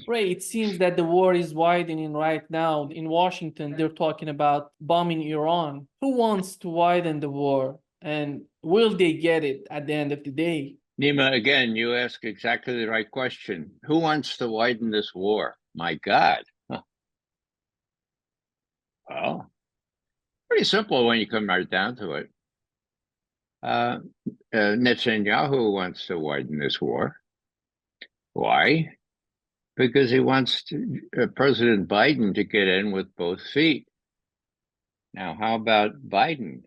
Ray, it seems that the war is widening right now. In Washington, they're talking about bombing Iran. Who wants to widen the war? And will they get it at the end of the day? Nima, again, you ask exactly the right question. Who wants to widen this war? My God. Huh. Well, pretty simple when you come right down to it. Netanyahu wants to widen this war. Why? Because he wants President Biden to get in with both feet. Now, how about Biden?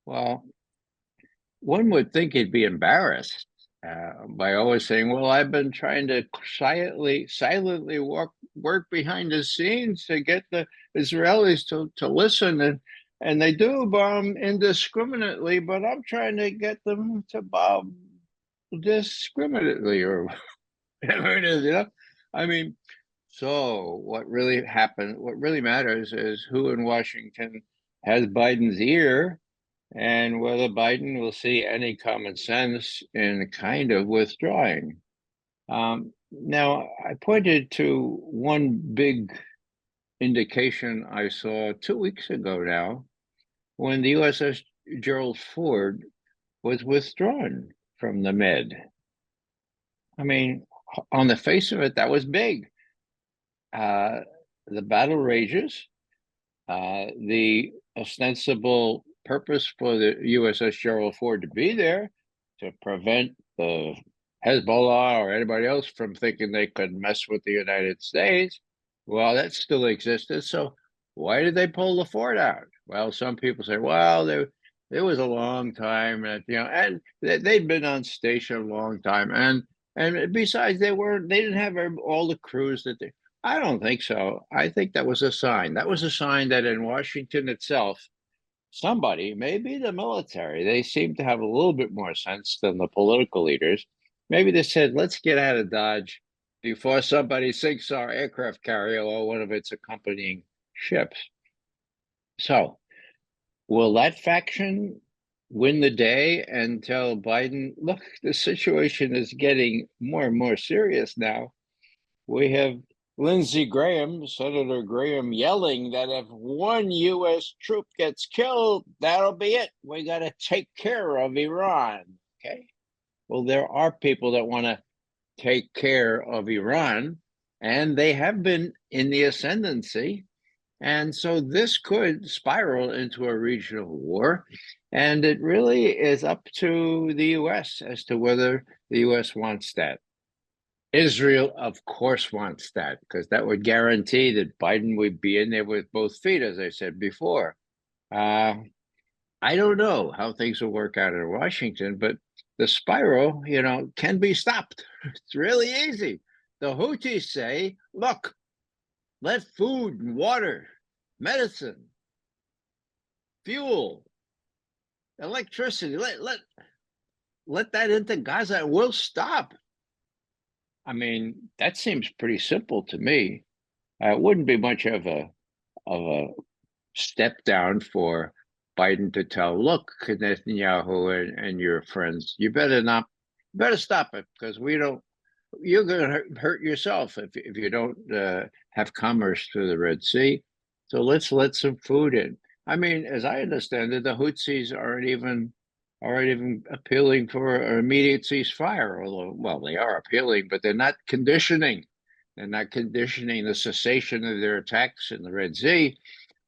Well, one would think he'd be embarrassed by always saying, well, I've been trying to silently work behind the scenes to get the Israelis to listen, and they do bomb indiscriminately, but I'm trying to get them to bomb discriminately, or whatever it is, I mean, so what really happened, what really matters is who in Washington has Biden's ear, and whether Biden will see any common sense in kind of withdrawing. Now, I pointed to one big indication I saw 2 weeks ago now, when the USS Gerald Ford was withdrawn from the Med. I mean, on the face of it, that was big. The battle rages. The ostensible purpose for the USS Gerald Ford to be there to prevent the Hezbollah or anybody else from thinking they could mess with the United States. Well, that still existed. So why did they pull the fort out? Well, some people say, well, there was a long time, and they'd been on station a long time, and besides, they didn't have all the crews that they. I don't think so. I think that was a sign. That was a sign that in Washington itself, somebody, maybe the military, they seem to have a little bit more sense than the political leaders. Maybe they said, let's get out of Dodge before somebody sinks our aircraft carrier or one of its accompanying ships. So, will that faction win the day and tell Biden, look, the situation is getting more and more serious now? We have Lindsey Graham, Senator Graham, yelling that if one U.S. troop gets killed, that'll be it. We got to take care of Iran. Okay. Well, there are people that want to take care of Iran, and they have been in the ascendancy. And so this could spiral into a regional war. And it really is up to the U.S. as to whether the U.S. wants that. Israel, of course, wants that, because that would guarantee that Biden would be in there with both feet, as I said before. I don't know how things will work out in Washington, but the spiral, can be stopped. It's really easy. The Houthis say, look, let food and water, medicine, fuel, electricity, let that into Gaza, and we'll stop. I mean, that seems pretty simple to me. It wouldn't be much of a step down for Biden to tell, look, Netanyahu and your friends, you better stop it, because you're going to hurt yourself if you don't have commerce through the Red Sea. So let's let some food in. I mean, as I understand it, the Houthis aren't even appealing for an immediate ceasefire, although, well, they are appealing, but they're not conditioning. They're not conditioning the cessation of their attacks in the Red Sea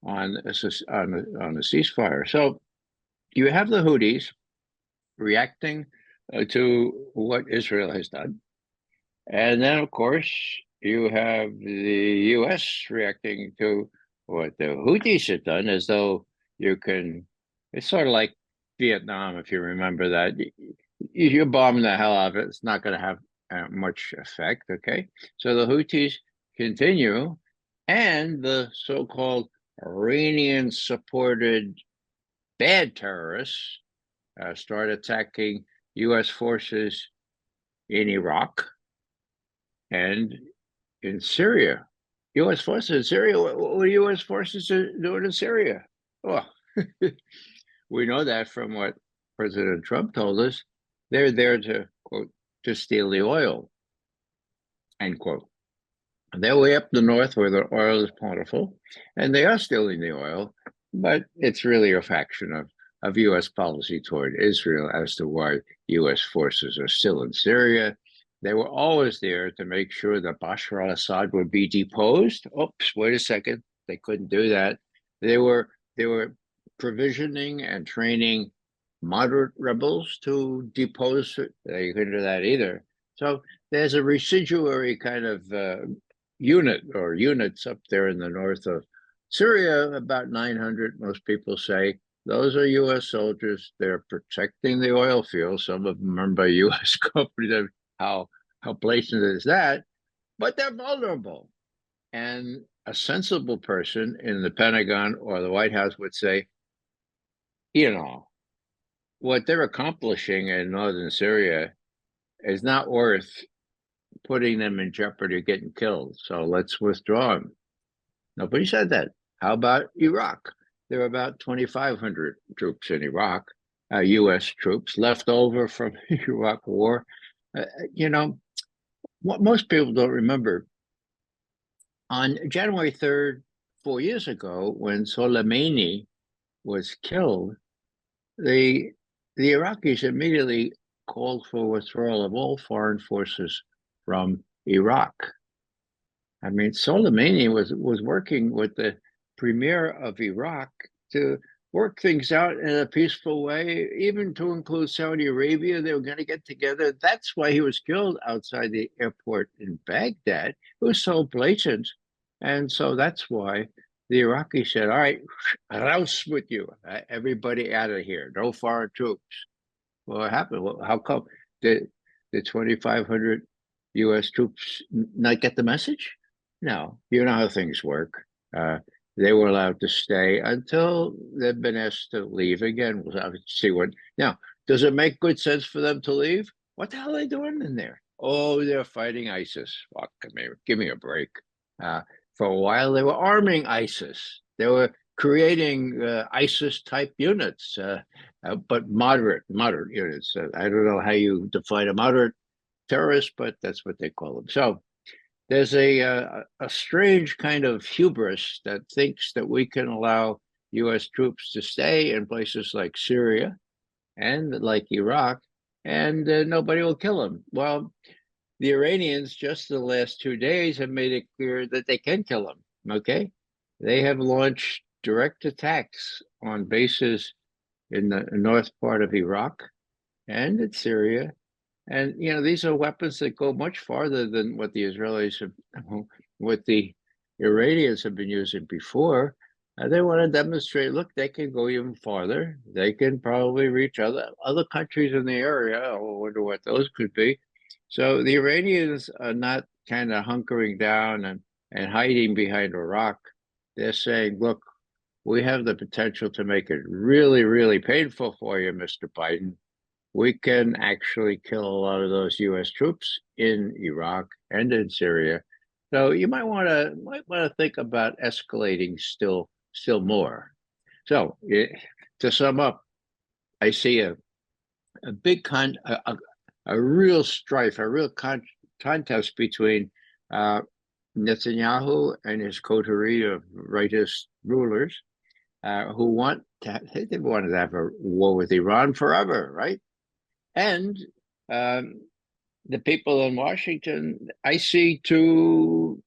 on a ceasefire. So you have the Houthis reacting to what Israel has done. And then, of course, you have the U.S. reacting to what the Houthis have done, as though it's sort of like Vietnam, if you remember that. You're bombing the hell out of it. It's not going to have much effect, okay? So the Houthis continue, and the so-called Iranian-supported bad terrorists start attacking U.S. forces in Iraq and in Syria. U.S. forces in Syria? What are U.S. forces doing in Syria? Oh, we know that from what President Trump told us. They're there to, quote, to steal the oil, end quote. They're way up the north where the oil is plentiful, and they are stealing the oil, but it's really a faction of U.S. policy toward Israel as to why U.S. forces are still in Syria. They were always there to make sure that Bashar al-Assad would be deposed. Oops, wait a second. They couldn't do that. They were provisioning and training moderate rebels to depose. They couldn't do that either. So there's a residuary kind of unit or units up there in the north of Syria, about 900, most people say. Those are U.S. soldiers. They're protecting the oil fields. Some of them run by U.S. companies. How blatant is that? But they're vulnerable. And a sensible person in the Pentagon or the White House would say, you know, what they're accomplishing in northern Syria is not worth putting them in jeopardy of getting killed. So let's withdraw them. Nobody said that. How about Iraq? There are about 2,500 troops in Iraq, U.S. troops left over from the Iraq War. You know, what most people don't remember, on January 3rd, 4 years ago, when Soleimani was killed, the Iraqis immediately called for withdrawal of all foreign forces from Iraq. I mean, Soleimani was working with the premier of Iraq to work things out in a peaceful way, even to include Saudi Arabia. They were going to get together. That's why he was killed outside the airport in Baghdad. It was so blatant. And so that's why the Iraqis said, all right, rouse with you. Everybody out of here. No foreign troops. Well, what happened? Well, how come the 2,500 U.S. troops not get the message? No, you know how things work. They were allowed to stay until they've been asked to leave again. We'll have to see what. Now, does it make good sense for them to leave? What the hell are they doing in there? Oh, they're fighting ISIS. Fuck me, give me a break. For a while, they were arming ISIS. They were creating ISIS type units, but moderate units. I don't know how you define a moderate terrorist, but that's what they call them. So there's a strange kind of hubris that thinks that we can allow U.S. troops to stay in places like Syria and like Iraq, and nobody will kill them. Well, the Iranians just the last 2 days have made it clear that they can kill them. Okay, they have launched direct attacks on bases in the north part of Iraq and in Syria. And you know, these are weapons that go much farther than what the Israelis have, what the Iranians have been using before. They want to demonstrate, look, they can go even farther. They can probably reach other countries in the area. I wonder what those could be. So the Iranians are not kind of hunkering down and hiding behind Iraq. They're saying, look, we have the potential to make it really, really painful for you, Mr. Biden. We can actually kill a lot of those U.S. troops in Iraq and in Syria. So you might want to think about escalating still more. So to sum up, I see a big a real strife, a real contest between Netanyahu and his coterie of rightist rulers who want they wanted to have a war with Iran forever, right? And the people in Washington, I see two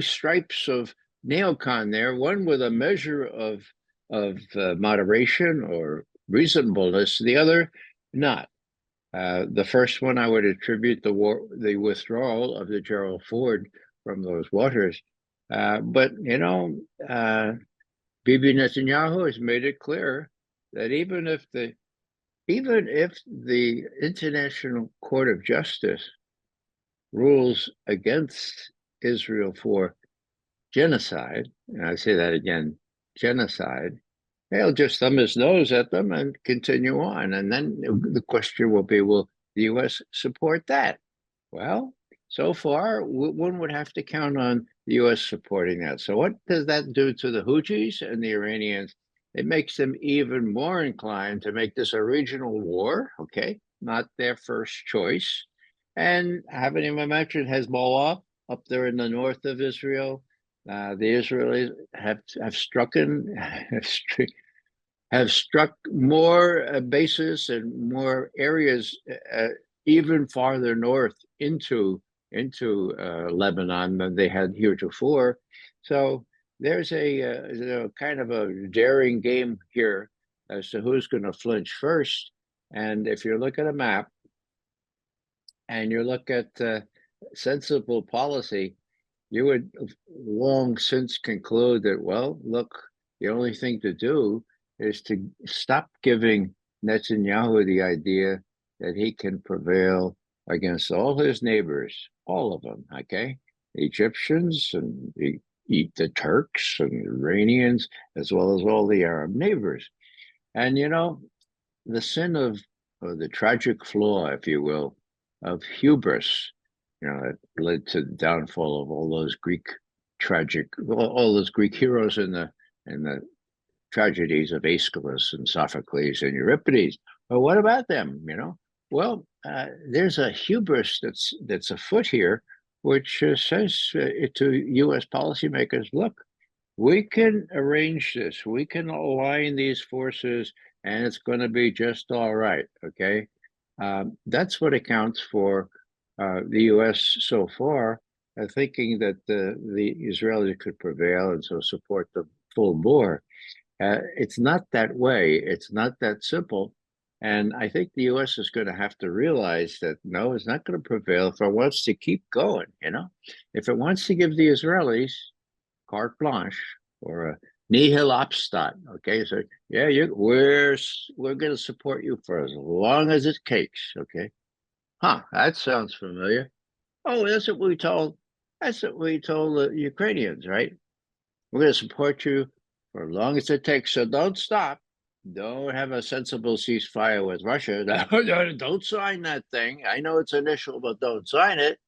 stripes of neocon there, one with a measure of moderation or reasonableness, the other not. The first one I would attribute the withdrawal of the Gerald Ford from those waters. But you know, Bibi Netanyahu has made it clear that even if the International Court of Justice rules against Israel for genocide, and I say that again, genocide, he'll just thumb his nose at them and continue on. And then the question will be, will the U.S. support that? Well, so far, one would have to count on the U.S. supporting that. So what does that do to the Houthis and the Iranians? It makes them even more inclined to make this a regional war, okay, not their first choice. And haven't even mentioned Hezbollah. up there in the north of Israel. The Israelis have struck more bases and more areas, even farther north into Lebanon than they had heretofore. So there's a kind of a daring game here as to who's going to flinch first. And if you look at a map and you look at sensible policy, you would long since conclude that, well, look, the only thing to do is to stop giving Netanyahu the idea that he can prevail against all his neighbors, all of them, okay? The Egyptians and the Turks and Iranians, as well as all the Arab neighbors. And, you know, the sin of, or the tragic flaw, if you will, of hubris, you know, that led to the downfall of all those all those Greek heroes in the tragedies of Aeschylus and Sophocles and Euripides. Well, what about them? You know, well, there's a hubris that's afoot here, which says to U.S. policymakers, look, we can arrange this, we can align these forces, and it's going to be just all right. Okay, that's what accounts for the U.S. so far, thinking that the Israelis could prevail and so support the full bore. It's not that way. It's not that simple. And I think the U.S. is going to have to realize that, no, it's not going to prevail if it wants to keep going, you know? If it wants to give the Israelis carte blanche or a nihil obstat, okay? So, yeah, we're going to support you for as long as it takes, okay? Huh, that sounds familiar. Oh, that's what we told the Ukrainians, right? We're going to support you for as long as it takes. So don't stop. Don't have a sensible ceasefire with Russia. Don't sign that thing. I know it's initial, but don't sign it.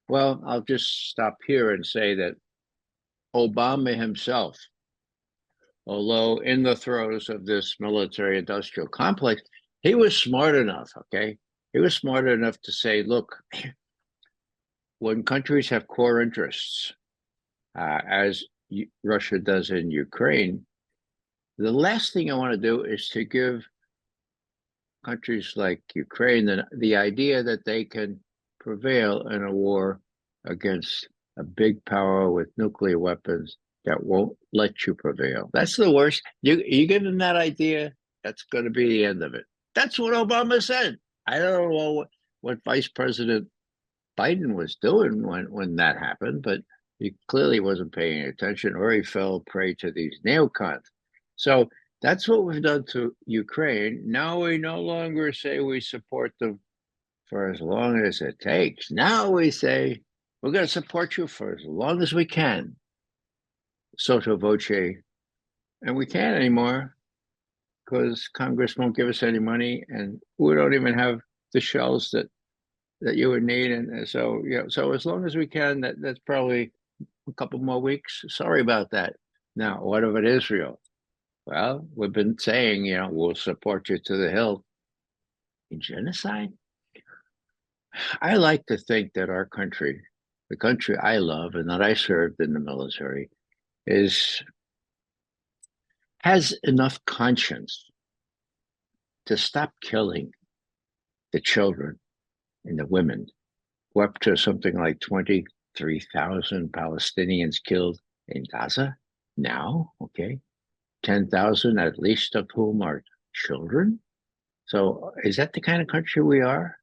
Well, I'll just stop here and say that Obama himself, although in the throes of this military-industrial complex, he was smart enough, okay? He was smart enough to say, look, when countries have core interests, as Russia does in Ukraine, the last thing I want to do is to give countries like Ukraine the idea that they can prevail in a war against a big power with nuclear weapons that won't let you prevail. That's the worst. You give them that idea, that's going to be the end of it. That's what Obama said. I don't know what Vice President Biden was doing when that happened, but he clearly wasn't paying attention, or he fell prey to these neocons. So that's what we've done to Ukraine. Now we no longer say we support them for as long as it takes. Now we say we're going to support you for as long as we can, sotto voce. And we can't anymore because Congress won't give us any money, and we don't even have the shells that you would need. And so, yeah, so as long as we can, that's probably a couple more weeks. Sorry about that. Now, what about Israel? Well, we've been saying, you know, we'll support you to the hilt. In genocide? I like to think that our country, the country I love and that I served in the military, has enough conscience to stop killing the children and the women. We're up to something like 23,000 Palestinians killed in Gaza now, okay? 10,000 at least of whom are children. So is that the kind of country we are?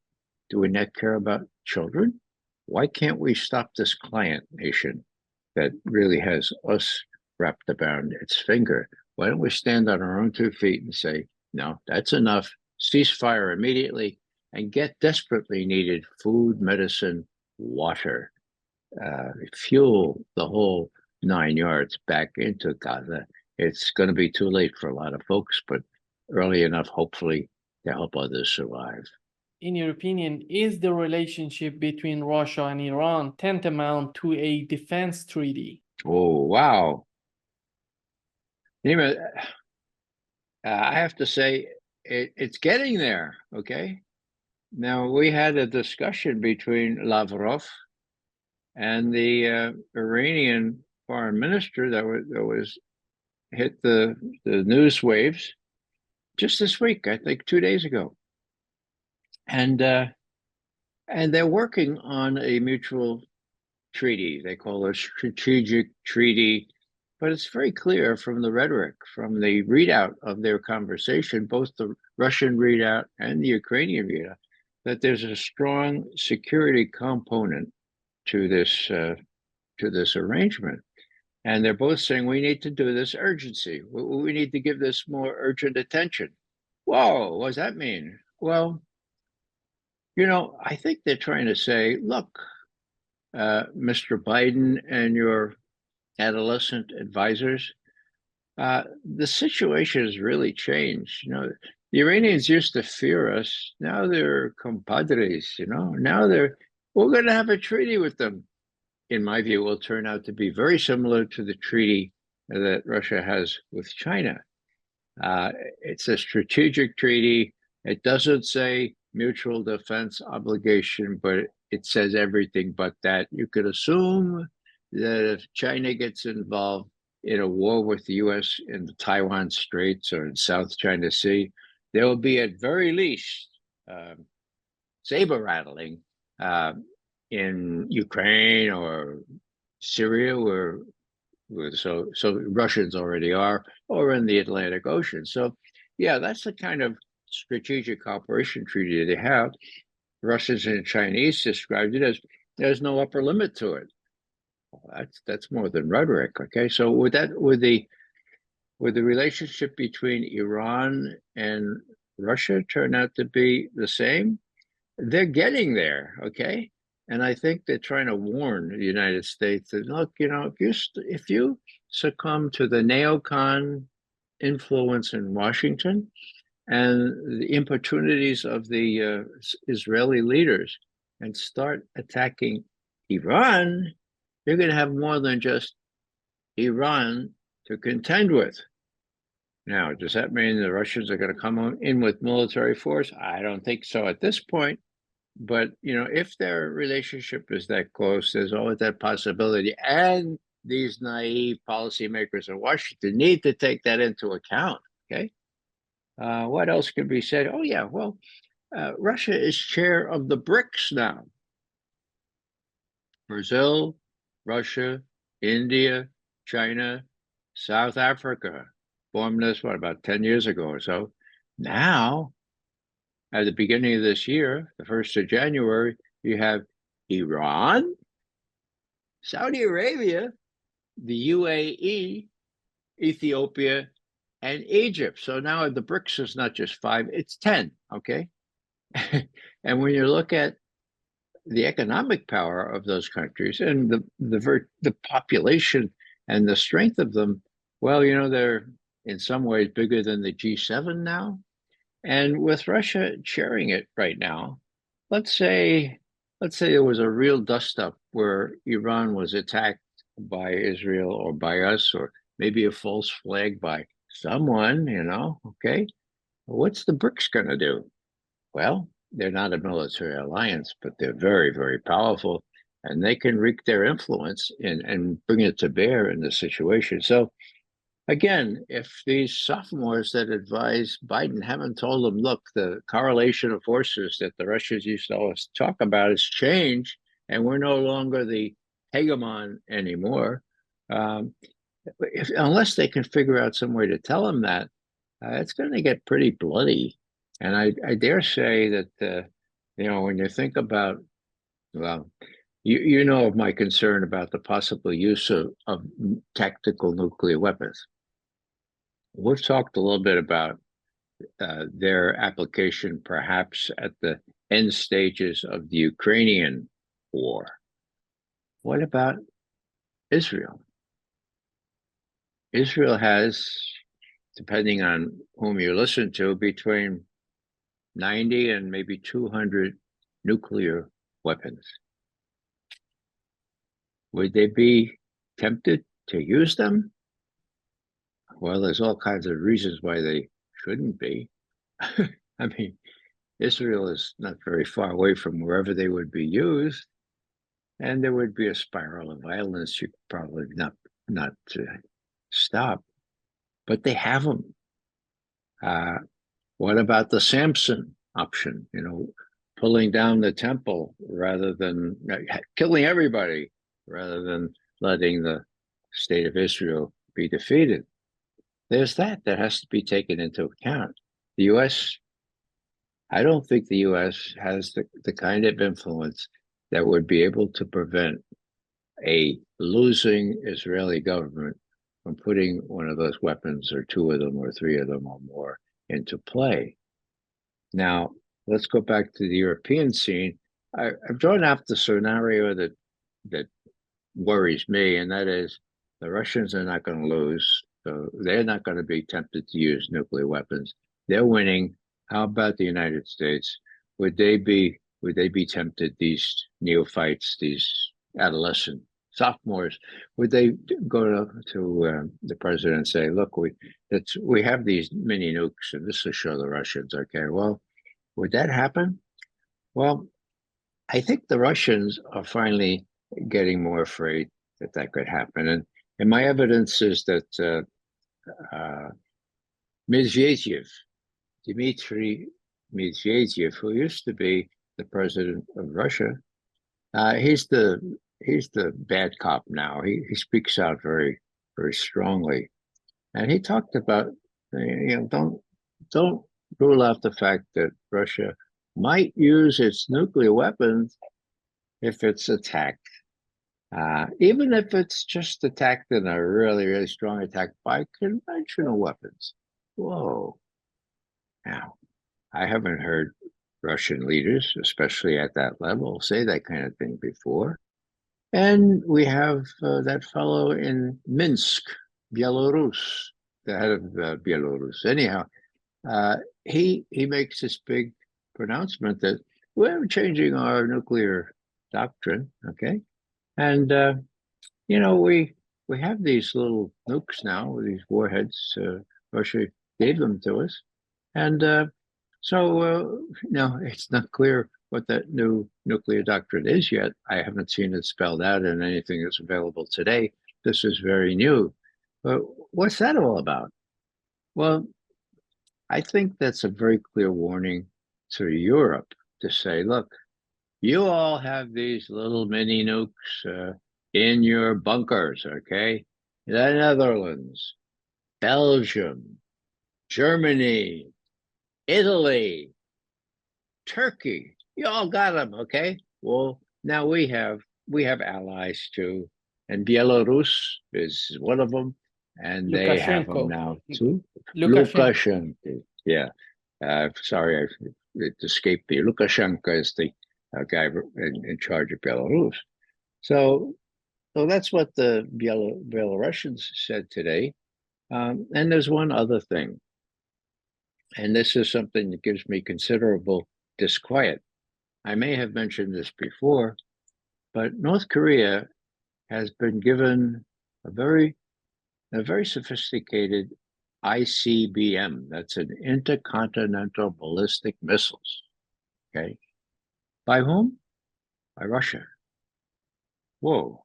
Do we not care about children? Why can't we stop this client nation that really has us wrapped around its finger? Why don't we stand on our own 2 feet and say, no, that's enough, ceasefire immediately, and get desperately needed food, medicine, water, fuel, the whole 9 yards back into Gaza. It's going to be too late for a lot of folks, but early enough, hopefully, to help others survive. In your opinion, is the relationship between Russia and Iran tantamount to a defense treaty? Oh, wow. Anyway, I have to say, it's getting there, okay? Now, we had a discussion between Lavrov and the Iranian foreign minister that was hit the news waves just this week, I think 2 days ago, and they're working on a mutual treaty. They call it a strategic treaty, but it's very clear from the rhetoric, from the readout of their conversation, both the Russian readout and the Ukrainian readout, that there's a strong security component to this arrangement. And they're both saying we need to do this urgency. We need to give this more urgent attention. Whoa, what does that mean? Well, I think they're trying to say, look, Mr. Biden and your adolescent advisors, the situation has really changed. The Iranians used to fear us. Now they're compadres. Now we're going to have a treaty with them. In my view, will turn out to be very similar to the treaty that Russia has with China. It's a strategic treaty. It doesn't say mutual defense obligation, but it says everything but that. You could assume that if China gets involved in a war with the U.S. in the Taiwan Straits or in South China Sea, there will be at very least saber rattling in Ukraine or Syria, where so Russians already are, or in the Atlantic Ocean. So, yeah, that's the kind of strategic cooperation treaty they have. Russians and Chinese described it as there's no upper limit to it. Well, that's more than rhetoric. Okay, so with the relationship between Iran and Russia turn out to be the same, they're getting there. Okay, and I think they're trying to warn the United States that, look, if you succumb to the neocon influence in Washington and the importunities of the Israeli leaders and start attacking Iran, you're going to have more than just Iran to contend with. Now, does that mean the Russians are going to come in with military force? I don't think so at this point. But, if their relationship is that close, there's always that possibility. And these naive policymakers in Washington need to take that into account. Okay. What else can be said? Oh, yeah. Well, Russia is chair of the BRICS now. Brazil, Russia, India, China, South Africa formed this, about 10 years ago or so. Now, at the beginning of this year, the 1st of January, you have Iran, Saudi Arabia, the UAE, Ethiopia, and Egypt. So now the BRICS is not just 5, it's 10, okay? And when you look at the economic power of those countries and the population and the strength of them, well, they're in some ways bigger than the G7 now. And with Russia chairing it right now, let's say there was a real dust-up where Iran was attacked by Israel or by us, or maybe a false flag by someone, okay? What's the BRICS going to do? Well, they're not a military alliance, but they're very, very powerful, and they can wreak their influence and bring it to bear in the situation. So, again, if these sophomores that advise Biden haven't told him, look, the correlation of forces that the Russians used to always talk about has changed, and we're no longer the hegemon anymore, unless they can figure out some way to tell him that, it's going to get pretty bloody. And I dare say that, when you think about, well, you know of my concern about the possible use of tactical nuclear weapons. We've talked a little bit about their application perhaps at the end stages of the Ukrainian war. What about Israel? Israel has, depending on whom you listen to, between 90 and maybe 200 nuclear weapons. Would they be tempted to use them? Well, there's all kinds of reasons why they shouldn't be. I mean, Israel is not very far away from wherever they would be used. and there would be a spiral of violence you could probably not stop. But they have them. What about the Samson option? Pulling down the temple rather than killing everybody, rather than letting the state of Israel be defeated. There's that has to be taken into account. The U.S., I don't think the U.S. has the kind of influence that would be able to prevent a losing Israeli government from putting one of those weapons, or two of them, or three of them, or more, into play. Now, let's go back to the European scene. I've drawn out the scenario that worries me, and that is the Russians are not going to lose, so they're not going to be tempted to use nuclear weapons. They're winning. How about the United States? Would they be tempted, these neophytes, these adolescent sophomores, would they go to the president and say, look, we have these mini nukes, and this will show the Russians, okay? Well, would that happen? Well, I think the Russians are finally getting more afraid that could happen. And my evidence is that Medvedev, Dmitry Medvedev, who used to be the president of Russia, he's the bad cop now. He speaks out very, very strongly, and he talked about, don't rule out the fact that Russia might use its nuclear weapons if it's attacked, even if it's just attacked in a really, really strong attack by conventional weapons. Whoa. Now, I haven't heard Russian leaders, especially at that level, say that kind of thing before. And we have that fellow in Minsk, Belarus, the head of Belarus. Anyhow, he makes this big pronouncement that we're changing our nuclear doctrine, okay? And we have these little nukes now, these warheads. Russia gave them to us, and so it's not clear what that new nuclear doctrine is yet. I haven't seen it spelled out in anything that's available today. This is very new. But what's that all about? Well, I think that's a very clear warning to Europe to say, look, you all have these little mini nukes in your bunkers, okay? The Netherlands, Belgium, Germany, Italy, Turkey, you all got them, okay? Well, now we have allies too, and Belarus is one of them, and they have them now too. Lukashenko, yeah. Sorry, it escaped me. Lukashenko is the guy in charge of Belarus. So that's what the Belarusians said today. And there's one other thing, and this is something that gives me considerable disquiet. I may have mentioned this before, but North Korea has been given a very sophisticated ICBM. That's an intercontinental ballistic missiles. Okay. By whom? By Russia. Whoa.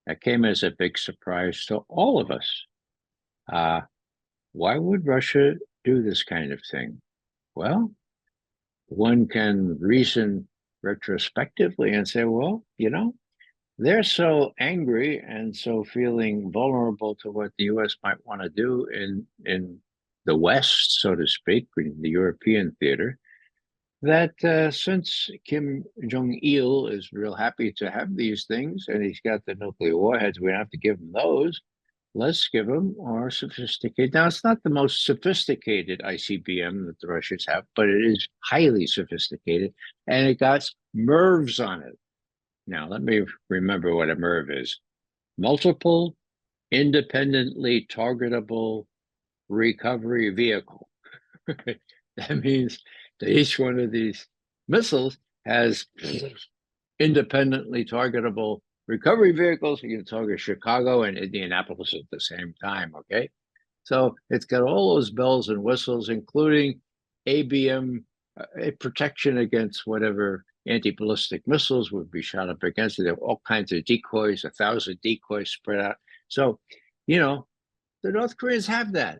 That came as a big surprise to all of us. Why would Russia do this kind of thing? Well, one can reason retrospectively and say, well, they're so angry and so feeling vulnerable to what the U.S. might want to do in the West, so to speak, in the European theater, that since Kim Jong-il is real happy to have these things and he's got the nuclear warheads, we don't have to give him those. Let's give them more sophisticated. Now, it's not the most sophisticated ICBM that the Russians have, but it is highly sophisticated, and it got MIRVs on it. Now, let me remember what a MIRV is. Multiple independently targetable recovery vehicle. That means that each one of these missiles has independently targetable recovery vehicles. You can target Chicago and Indianapolis at the same time, okay? So it's got all those bells and whistles, including ABM protection against whatever anti-ballistic missiles would be shot up against it. There were all kinds of decoys, 1,000 decoys spread out. So, you know, the North Koreans have that.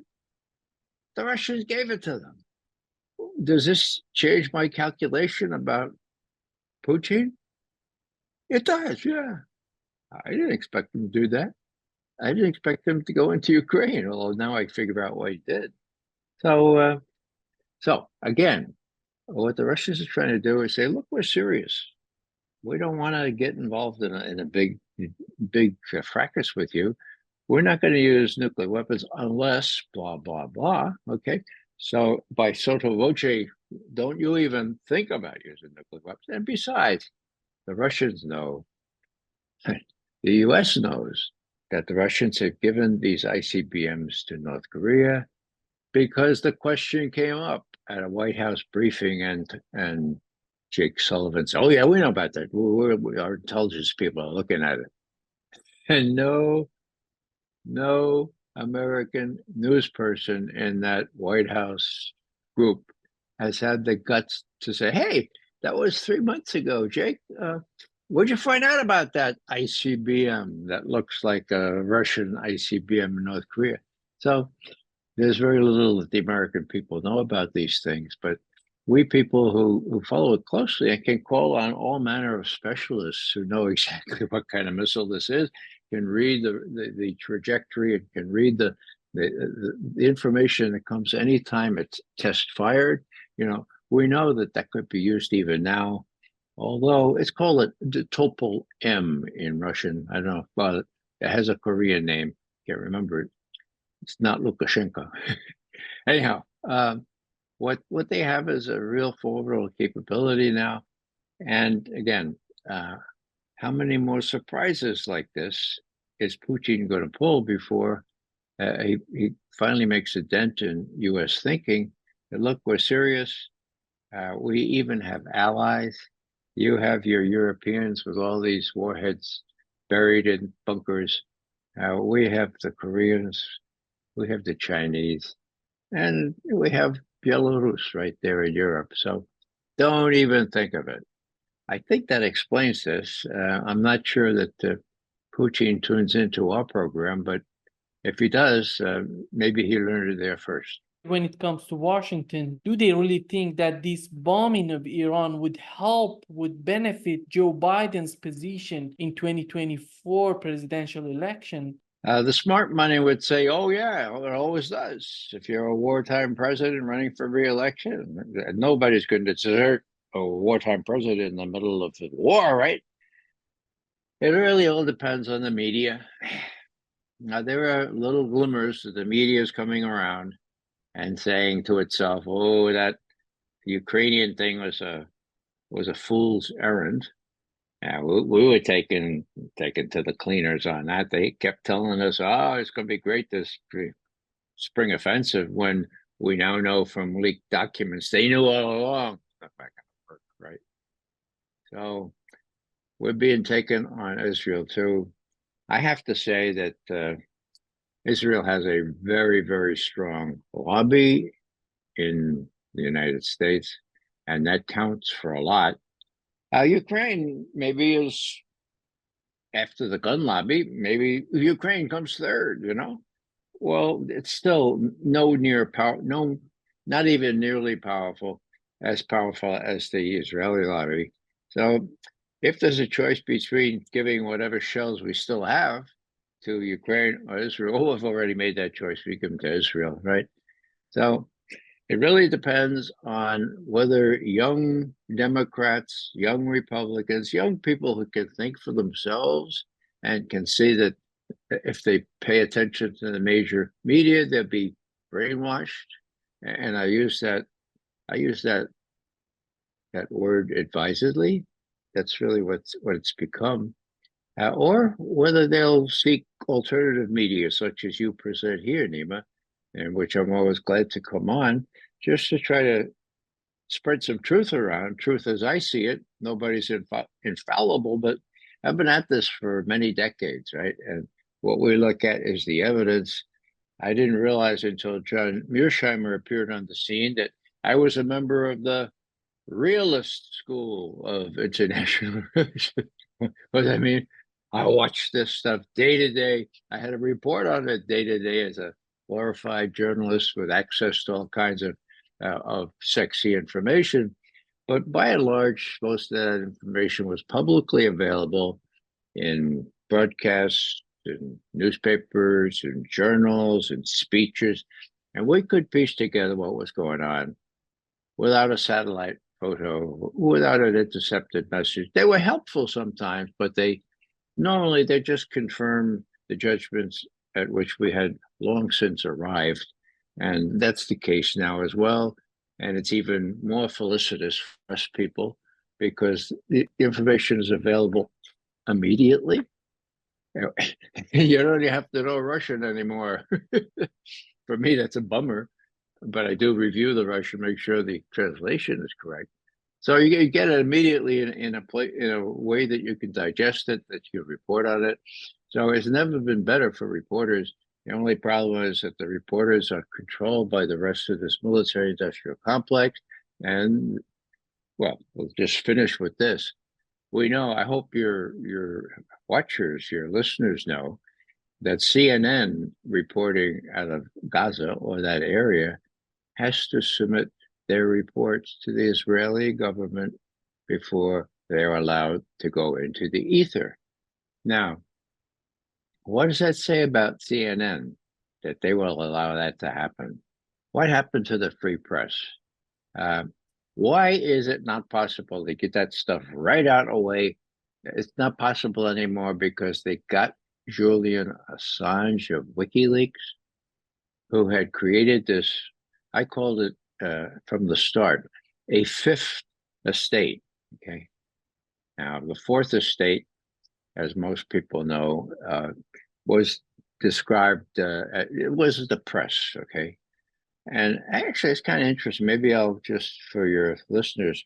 The Russians gave it to them. Does this change my calculation about Putin? It does, yeah. I didn't expect him to do that. I didn't expect him to go into Ukraine, although now I figure out why he did. So again, what the Russians are trying to do is say, look, we're serious. We don't want to get involved in a big fracas with you. We're not going to use nuclear weapons unless blah, blah, blah. Okay. So by sotto voce, don't you even think about using nuclear weapons. And besides, the Russians know, the US knows that the Russians have given these ICBMs to North Korea because the question came up at a White House briefing, and Jake Sullivan said, "Oh yeah, we know about that. Our intelligence people are looking at it." And no American news person in that White House group has had the guts to say, "Hey, that was 3 months ago, Jake. Where'd you find out about that ICBM that looks like a Russian ICBM in North Korea?" So there's very little that the American people know about these things, but we people who follow it closely and can call on all manner of specialists who know exactly what kind of missile this is, can read the trajectory, and can read the information that comes anytime it's test fired. You know, we know that could be used even now, although it's called the Topol M in Russian. I don't know, well, it has a Korean name. Can't remember it. It's not Lukashenko. Anyhow, what they have is a real formidable capability now. And again, how many more surprises like this is Putin going to pull before he finally makes a dent in U.S. thinking? And look, we're serious. We even have allies. You have your Europeans with all these warheads buried in bunkers. We have the Koreans. We have the Chinese, and we have Belarus right there in Europe. So don't even think of it. I think that explains this. I'm not sure that Putin tunes into our program, but if he does, maybe he learned it there first. When it comes to Washington, do they really think that this bombing of Iran would benefit Joe Biden's position in 2024 presidential election? The smart money would say, oh, yeah, it always does. If you're a wartime president running for re-election, nobody's going to desert a wartime president in the middle of the war, right? It really all depends on the media. Now, there are little glimmers that the media is coming around and saying to itself, oh, that Ukrainian thing was a fool's errand. We were taken to the cleaners on that. They kept telling us, oh, it's going to be great this spring offensive, when we now know from leaked documents they knew all along that's not going to work, right? So we're being taken on Israel too. I have to say that Israel has a very, very strong lobby in the United States, and that counts for a lot. Ukraine maybe is, after the gun lobby, maybe Ukraine comes third, you know? Well, it's still not even nearly as powerful as the Israeli lobby. So if there's a choice between giving whatever shells we still have to Ukraine or Israel, we've already made that choice. We give them to Israel, right? So it really depends on whether young Democrats, young Republicans, young people who can think for themselves and can see that if they pay attention to the major media, they'll be brainwashed. And I use that word advisedly. That's really what it's become. Or whether they'll seek alternative media, such as you present here, Nima, in which I'm always glad to come on, just to try to spread some truth around. Truth as I see it. Nobody's infallible, but I've been at this for many decades, right? And what we look at is the evidence. I didn't realize until John Mearsheimer appeared on the scene that I was a member of the realist school of international relations. What does that mean? I watch this stuff day to day. I had a report on it day to day as a glorified journalist with access to all kinds of sexy information. But by and large, most of that information was publicly available in broadcasts, in newspapers, in journals, and speeches. And we could piece together what was going on without a satellite photo, without an intercepted message. They were helpful sometimes, but they normally they just confirmed the judgments at which we had long since arrived. And that's the case now as well. And it's even more felicitous for us people because the information is available immediately. You don't even have to know Russian anymore. For me, that's a bummer, but I do review the Russian, make sure the translation is correct. So you get it immediately in a way that you can digest it, that you report on it. So it's never been better for reporters. The only problem is that the reporters are controlled by the rest of this military-industrial complex. And well, we'll just finish with this. We know, I hope your watchers, your listeners know that CNN reporting out of Gaza or that area has to submit their reports to the Israeli government before they're allowed to go into the ether. Now, what does that say about CNN that they will allow that to happen? What happened to the free press? Why is it not possible to get that stuff right out of the way? It's not possible anymore because they got Julian Assange of WikiLeaks, who had created this, I called it from the start, a fifth estate. Okay. Now, the fourth estate, as most people know, was described, it was the press. Okay. And actually, it's kind of interesting. Maybe I'll just, for your listeners,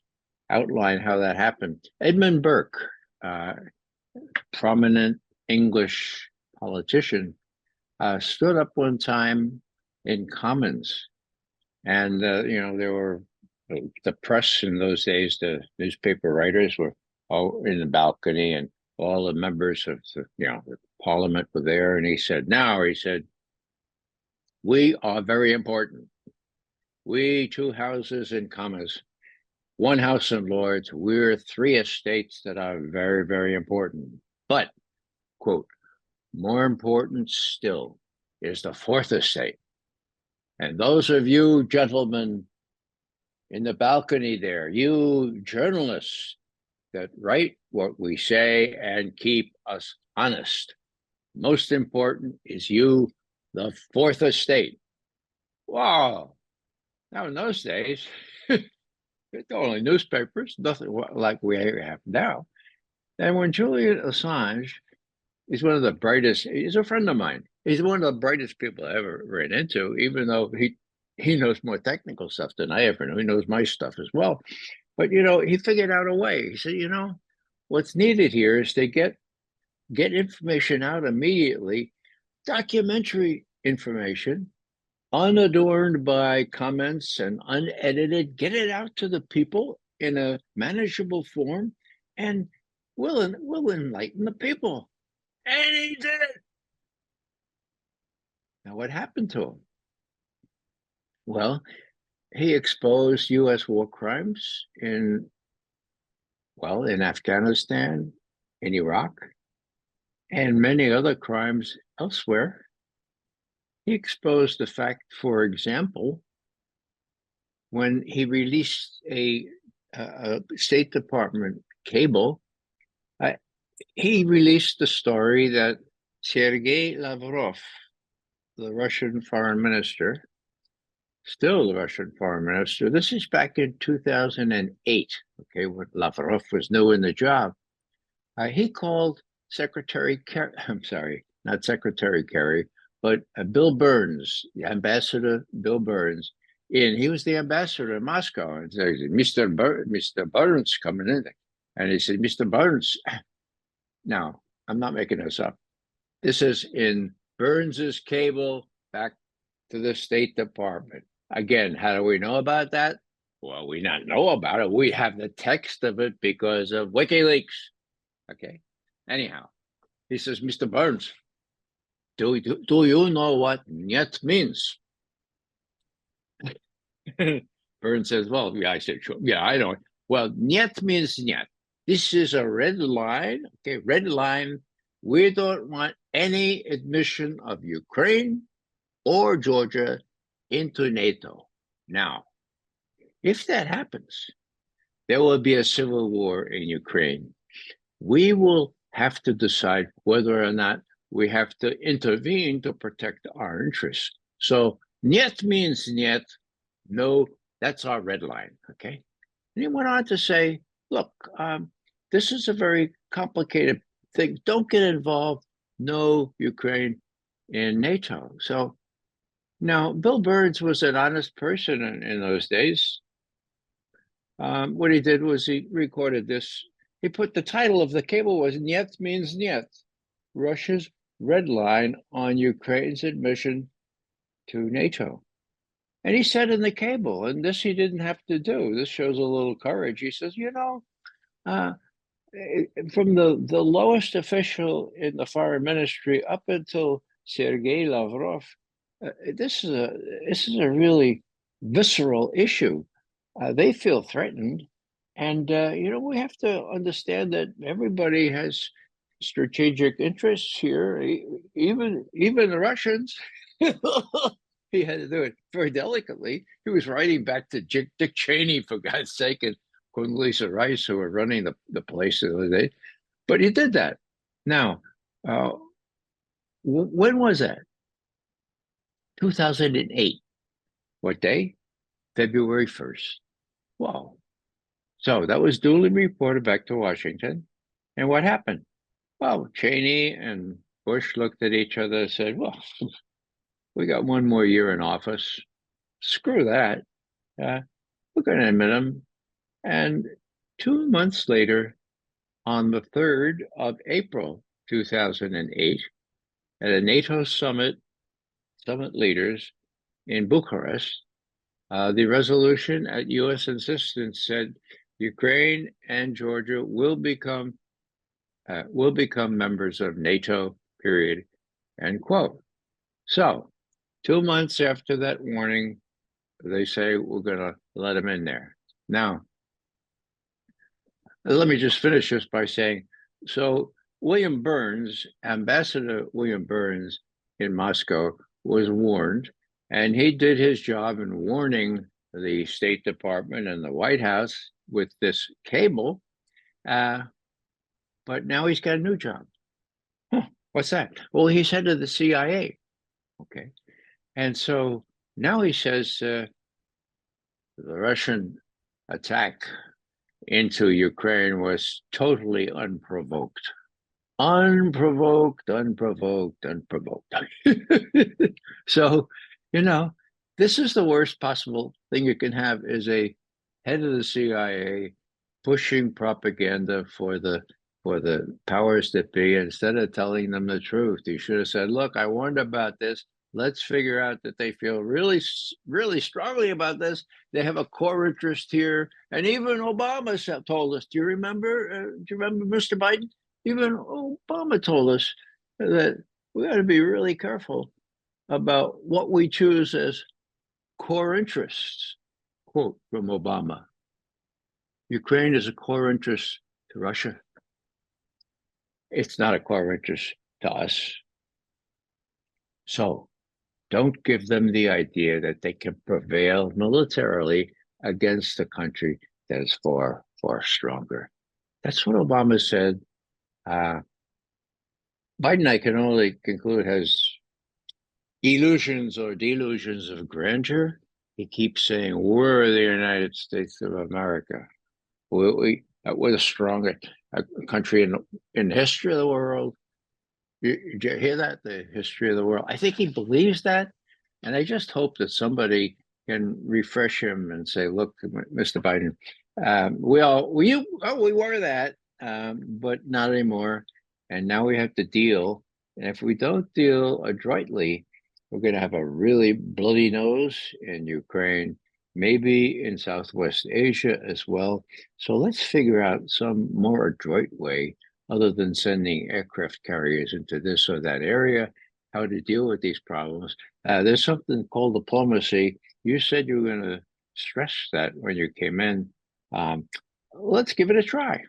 outline how that happened. Edmund Burke, prominent English politician, stood up one time in Commons, and there were the press in those days. The newspaper writers were all in the balcony, and all the members of the Parliament were there. And he said, "We are very important. We two houses in Commons, one House of Lords, we're three estates that are very, very important. But, quote, more important still is the fourth estate. And those of you gentlemen in the balcony there, you journalists that write what we say and keep us honest, most important is you, the fourth estate." Wow. Now, in those days, only newspapers, nothing like we have now. And when Julian Assange is one of the brightest, he's a friend of mine. He's one of the brightest people I ever ran into, even though he knows more technical stuff than I ever know. He knows my stuff as well. But, he figured out a way. He said, what's needed here is to get information out immediately, documentary information, unadorned by comments and unedited, get it out to the people in a manageable form, and we'll enlighten the people. And he did it. Now, what happened to him? Well, he exposed U.S. war crimes in Afghanistan, in Iraq, and many other crimes elsewhere. He exposed the fact, for example, when he released a State Department cable, he released the story that Sergei Lavrov, the Russian foreign minister, still the Russian foreign minister, this is back in 2008, okay, when Lavrov was new in the job, he called not Secretary Kerry, but Bill Burns, the ambassador Bill Burns, he was the ambassador in Moscow, and said, Mr. Burns coming in. And he said, Mr. Burns, now, I'm not making this up. This is in Burns's cable back to the State Department. Again, how do we know about that? Well, we not know about it. We have the text of it because of WikiLeaks. Okay. Anyhow, he says, Mr. Burns, do you know what "niet" means? Burns says, well, yeah, I said, sure. Yeah, I know. Well, "niet" means "niet." This is a red line. Okay, red line. We don't want any admission of Ukraine or Georgia into NATO. Now, if that happens, there will be a civil war in Ukraine. We will have to decide whether or not we have to intervene to protect our interests. So "niet" means "niet." No, that's our red line. Okay. And he went on to say, look, this is a very complicated thing. Don't get involved. No Ukraine in NATO. So now Bill Burns was an honest person in those days. What he did was he recorded this. He put the title of the cable was "Niet" means "niet," Russia's red line on Ukraine's admission to NATO. And he said in the cable, and this he didn't have to do. This shows a little courage. He says, from the lowest official in the foreign ministry up until Sergei Lavrov, this is a really visceral issue. They feel threatened, and we have to understand that everybody has strategic interests here, even the Russians. He had to do it very delicately. He was writing back to Dick Cheney, for God's sake, and Condoleezza Rice, who were running the place the other day. But he did that. Now, when was that? 2008. What day? February 1st. Wow. So that was duly reported back to Washington. And what happened? Well, Cheney and Bush looked at each other and said, well, we got one more year in office. Screw that. We're going to admit him. And 2 months later, on the 3rd of April, 2008, at a NATO summit leaders in Bucharest, the resolution at U.S. insistence said Ukraine and Georgia will become members of NATO, period, end quote. So 2 months after that warning, they say we're going to let them in there. Now, let me just finish this by saying, so William Burns, Ambassador William Burns in Moscow, was warned, and he did his job in warning the State Department and the White House with this cable, but now he's got a new job. What's that? Well, he's head of the CIA. Okay. And so now he says the Russian attack into Ukraine was totally unprovoked. Unprovoked. So, this is the worst possible thing you can have, is a head of the CIA pushing propaganda for the powers that be instead of telling them the truth. He should have said, look, I warned about this. Let's figure out that they feel really, really strongly about this. They have a core interest here. And even Obama told us, do you remember, Mr. Biden? Even Obama told us that we got to be really careful about what we choose as core interests. Quote from Obama: Ukraine is a core interest to Russia. It's not a core interest to us. So don't give them the idea that they can prevail militarily against a country that is far, far stronger. That's what Obama said. Biden, I can only conclude, has illusions or delusions of grandeur. He keeps saying, we're the United States of America. We're the strongest country in the history of the world. Did you hear that? The history of the world. I think he believes that. And I just hope that somebody can refresh him and say, look, Mr. Biden, we were that, but not anymore. And now we have to deal. And if we don't deal adroitly, we're going to have a really bloody nose in Ukraine. maybe in Southwest Asia as well. So let's figure out some more adroit way, other than sending aircraft carriers into this or that area, how to deal with these problems. There's something called diplomacy. You said you were going to stress that when you came in. Let's give it a try.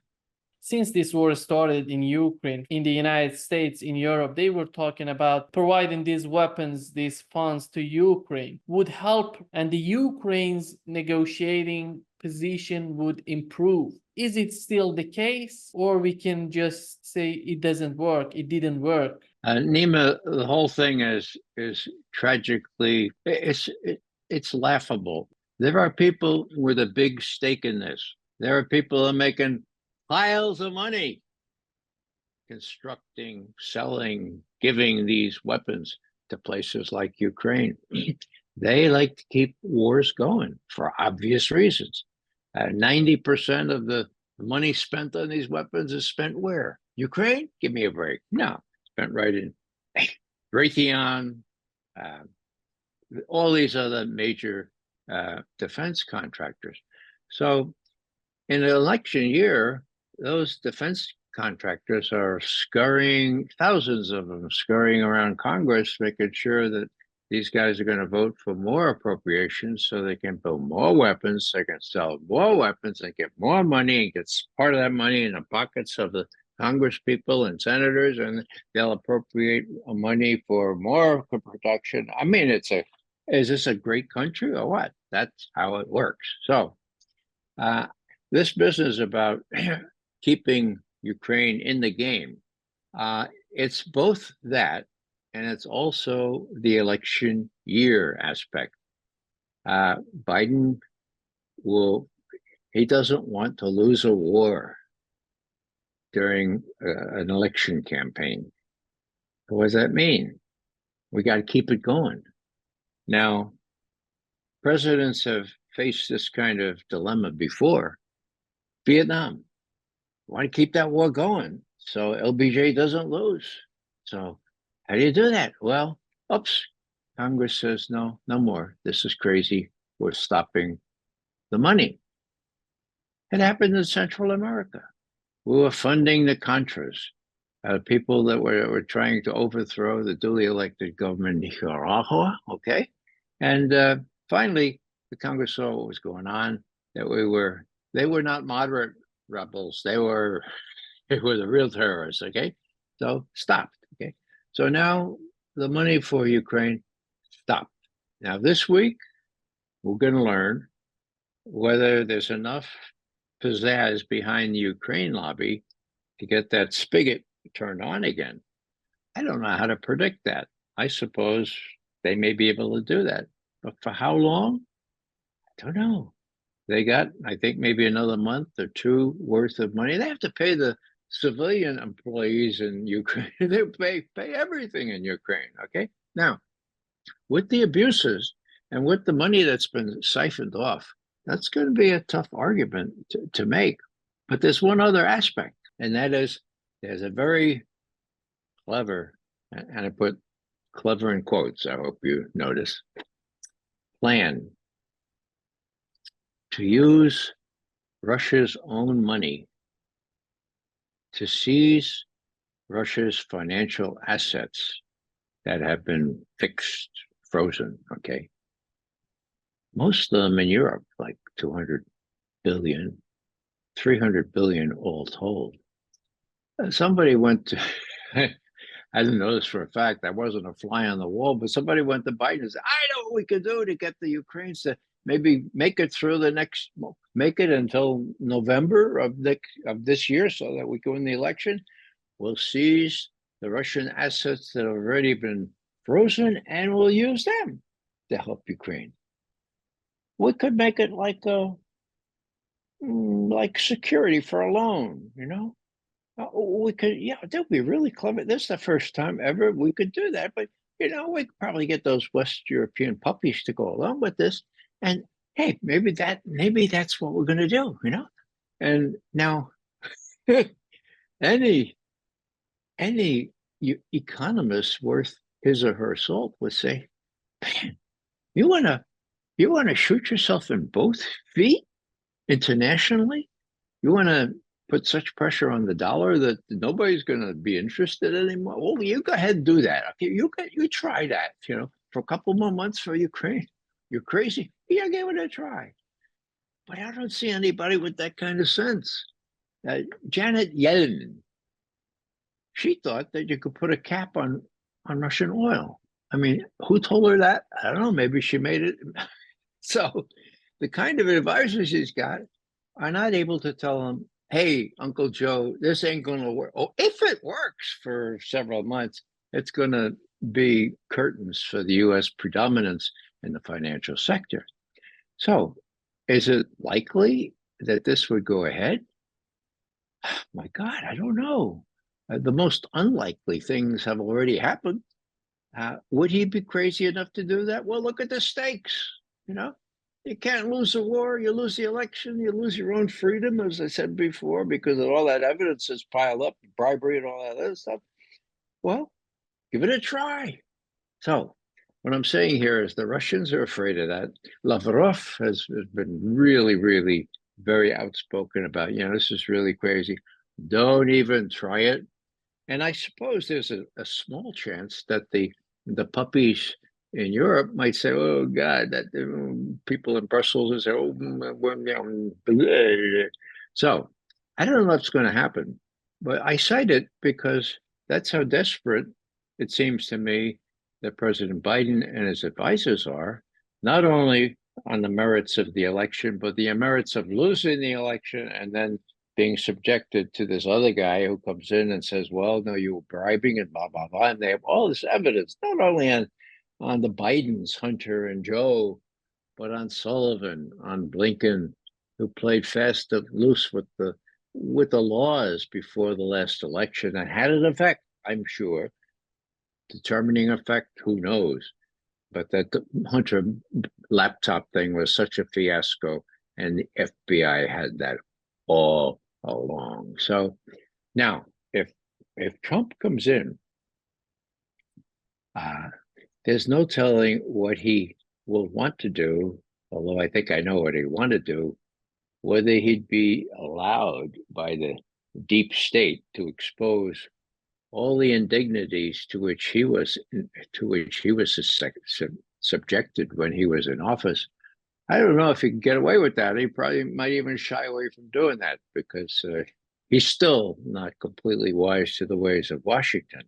Since this war started in Ukraine, in the United States, in Europe, they were talking about providing these weapons, these funds to Ukraine would help, and the Ukraine's negotiating position would improve. Is it still the case, or we can just say it doesn't work, it didn't work? Nima, the whole thing is tragically, it's laughable. There are people with a big stake in this. There are people who are making piles of money constructing, selling, giving these weapons to places like Ukraine. They like to keep wars going for obvious reasons. 90% of the money spent on these weapons is spent where? Ukraine? Give me a break. No, spent right in Raytheon, all these other major defense contractors. So in an election year, those defense contractors are scurrying, thousands of them scurrying around Congress, making sure that these guys are going to vote for more appropriations so they can build more weapons, they can sell more weapons, and get more money, and get part of that money in the pockets of the Congress people and senators, and they'll appropriate money for more production. I mean, is this a great country or what? That's how it works. So this business about keeping Ukraine in the game, it's both that, and it's also the election year aspect. Biden he doesn't want to lose a war during an election campaign. What does that mean? We got to keep it going. Now, presidents have faced this kind of dilemma before. Vietnam, want to keep that war going so LBJ doesn't lose. So how do you do that? Well, oops, Congress says, no more. This is crazy. We're stopping the money. It happened in Central America. We were funding the Contras, people that were trying to overthrow the duly elected government in Nicaragua, okay? And finally, the Congress saw what was going on, that they were not moderate rebels. They were the real terrorists, okay? So stopped, okay? So now the money for Ukraine stopped. Now this week, we're going to learn whether there's enough pizzazz behind the Ukraine lobby to get that spigot turned on again. I don't know how to predict that. I suppose they may be able to do that. But for how long? I don't know. They got, I think, maybe another month or two worth of money. They have to pay the civilian employees in Ukraine. They pay everything in Ukraine, okay? Now, with the abuses and with the money that's been siphoned off, that's going to be a tough argument to make. But there's one other aspect, and that is there's a very clever, and I put clever in quotes, I hope you notice, plan to use Russia's own money to seize Russia's financial assets that have been frozen, okay? Most of them in Europe, like 200 billion, 300 billion all told. Somebody went to, I didn't know this for a fact, I wasn't a fly on the wall, but somebody went to Biden and said, I know what we could do to get the Ukrainians to maybe make it through make it until November of this year so that we go in the election. We'll seize the Russian assets that have already been frozen and we'll use them to help Ukraine. We could make it like security for a loan, you know? We could, yeah, that would be really clever. This is the first time ever we could do that. But, we could probably get those West European puppies to go along with this. And hey, maybe that's what we're going to do, And now, any economist worth his or her salt would say, man, you want You want to shoot yourself in both feet internationally? You want to put such pressure on the dollar that nobody's going to be interested anymore? Well, you go ahead and do that. Okay, you try that. For a couple more months for Ukraine. You're crazy. Yeah, give it a try. But I don't see anybody with that kind of sense. Janet Yellen, she thought that you could put a cap on Russian oil. I mean, who told her that? I don't know. Maybe she made it. So the kind of advisors he's got are not able to tell him, hey, Uncle Joe, this ain't going to work. Oh, if it works for several months, it's going to be curtains for the U.S. predominance in the financial sector. So is it likely that this would go ahead? My God, I don't know. The most unlikely things have already happened. Would he be crazy enough to do that? Well, look at the stakes. You can't lose a war. You lose the election. You lose your own freedom, as I said before, because of all that evidence that's piled up, bribery and all that other stuff. Well, give it a try. So what I'm saying here is the Russians are afraid of that. Lavrov has been really, really very outspoken about, this is really crazy. Don't even try it. And I suppose there's a small chance that the puppies in Europe might say, "Oh God, that people in Brussels will say, oh, so I don't know what's going to happen, but I cite it because that's how desperate it seems to me that President Biden and his advisors are, not only on the merits of the election, but the merits of losing the election and then being subjected to this other guy who comes in and says, well, no, you were bribing and blah, blah, blah. And they have all this evidence, not only on the Bidens, Hunter and Joe, but on Sullivan, on Blinken, who played fast and loose with the laws before the last election and had an effect, I'm sure. Determining effect, who knows? But that the Hunter laptop thing was such a fiasco, and the FBI had that all along. So now, if Trump comes in, there's no telling what he will want to do, although I think I know what he want to do, whether he'd be allowed by the deep state to expose all the indignities to which he was subjected when he was in office. I don't know if he can get away with that. He probably might even shy away from doing that because he's still not completely wise to the ways of Washington.